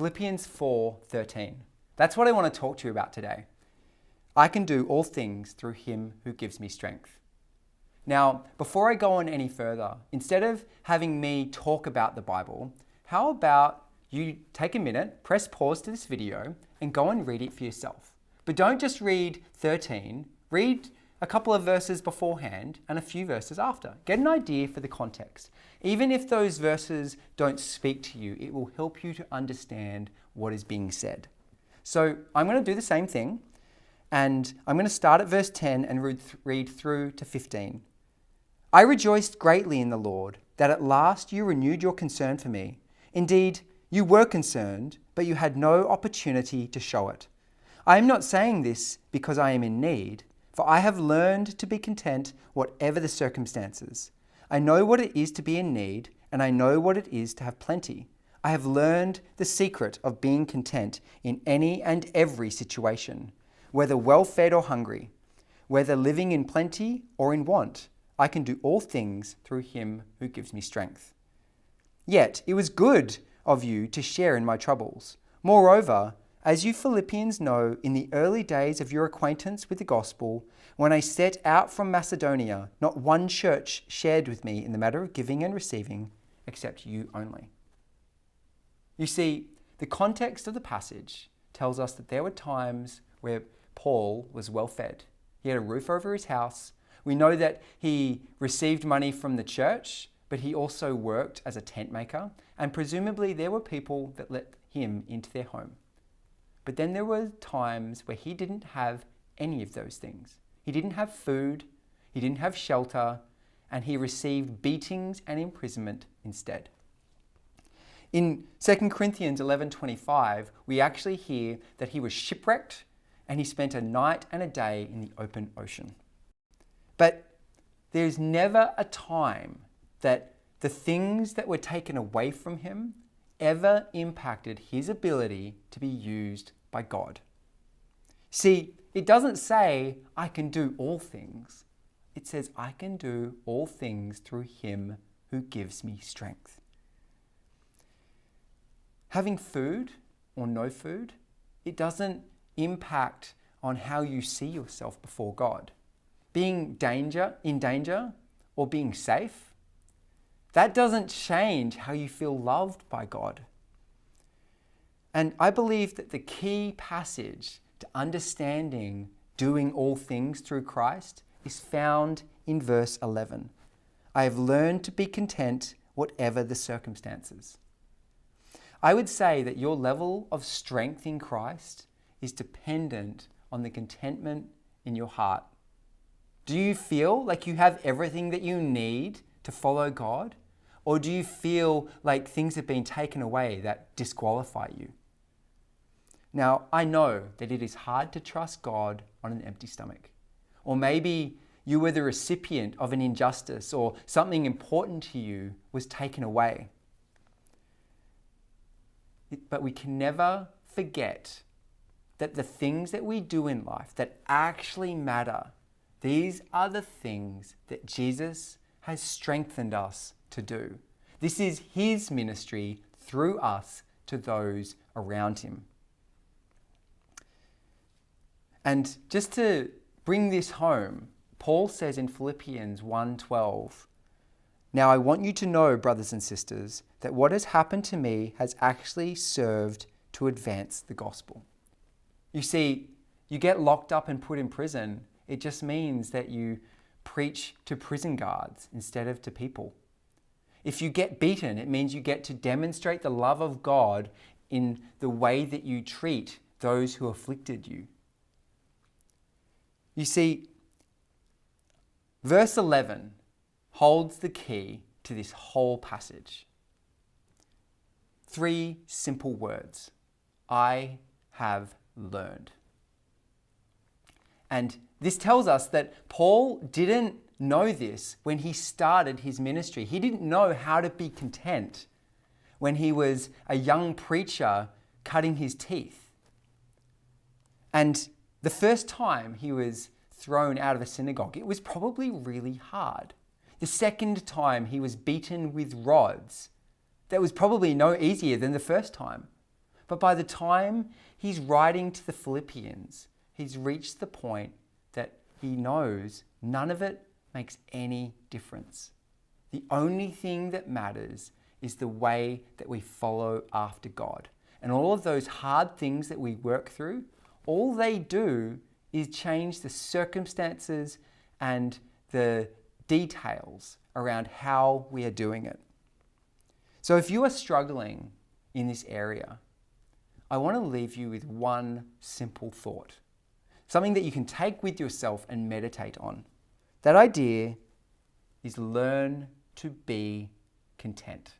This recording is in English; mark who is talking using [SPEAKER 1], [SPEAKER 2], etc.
[SPEAKER 1] Philippians 4:13. That's what I want to talk to you about today. I can do all things through him who gives me strength. Now, before I go on any further, instead of having me talk about the Bible, how about you take a minute, press pause to this video, and go and read it for yourself. But don't just read 13, read a couple of verses beforehand and a few verses after. Get an idea for the context. Even if those verses don't speak to you, it will help you to understand what is being said. So I'm going to do the same thing, and I'm going to start at verse 10 and read through to 15. I rejoiced greatly in the Lord that at last you renewed your concern for me. Indeed, you were concerned, but you had no opportunity to show it. I am not saying this because I am in need, for I have learned to be content whatever the circumstances. I know what it is to be in need, and I know what it is to have plenty. I have learned the secret of being content in any and every situation, whether well-fed or hungry, whether living in plenty or in want. I can do all things through him who gives me strength. Yet it was good of you to share in my troubles. Moreover, as you Philippians know, in the early days of your acquaintance with the gospel, when I set out from Macedonia, not one church shared with me in the matter of giving and receiving, except you only. You see, the context of the passage tells us that there were times where Paul was well fed. He had a roof over his house. We know that he received money from the church, but he also worked as a tent maker, and presumably there were people that let him into their home. But then there were times where he didn't have any of those things. He didn't have food, he didn't have shelter, and he received beatings and imprisonment instead. In 2 Corinthians 11:25, we actually hear that he was shipwrecked and he spent a night and a day in the open ocean. But there's never a time that the things that were taken away from him ever impacted his ability to be used by God. See, it doesn't say, I can do all things. It says, I can do all things through him who gives me strength. Having food or no food, it doesn't impact on how you see yourself before God. Being in danger or being safe, that doesn't change how you feel loved by God. And I believe that the key passage to understanding doing all things through Christ is found in verse 11. I have learned to be content whatever the circumstances. I would say that your level of strength in Christ is dependent on the contentment in your heart. Do you feel like you have everything that you need to follow God? Or do you feel like things have been taken away that disqualify you? Now, I know that it is hard to trust God on an empty stomach. Or maybe you were the recipient of an injustice or something important to you was taken away. But we can never forget that the things that we do in life that actually matter, these are the things that Jesus has strengthened us to do. This is his ministry through us to those around him. And just to bring this home, Paul says in Philippians 1:12, now I want you to know, brothers and sisters, that what has happened to me has actually served to advance the gospel. You see, you get locked up and put in prison, it just means that you preach to prison guards instead of to people. If you get beaten, it means you get to demonstrate the love of God in the way that you treat those who afflicted you. You see, verse 11 holds the key to this whole passage. 3 simple words. I have learned. And this tells us that Paul didn't know this when he started his ministry. He didn't know how to be content when he was a young preacher cutting his teeth. And the first time he was thrown out of a synagogue, it was probably really hard. The second time he was beaten with rods, that was probably no easier than the first time. But by the time he's writing to the Philippians, he's reached the point that he knows none of it makes any difference. The only thing that matters is the way that we follow after God. And all of those hard things that we work through, all they do is change the circumstances and the details around how we are doing it. So if you are struggling in this area, I want to leave you with one simple thought, something that you can take with yourself and meditate on. That idea is learn to be content.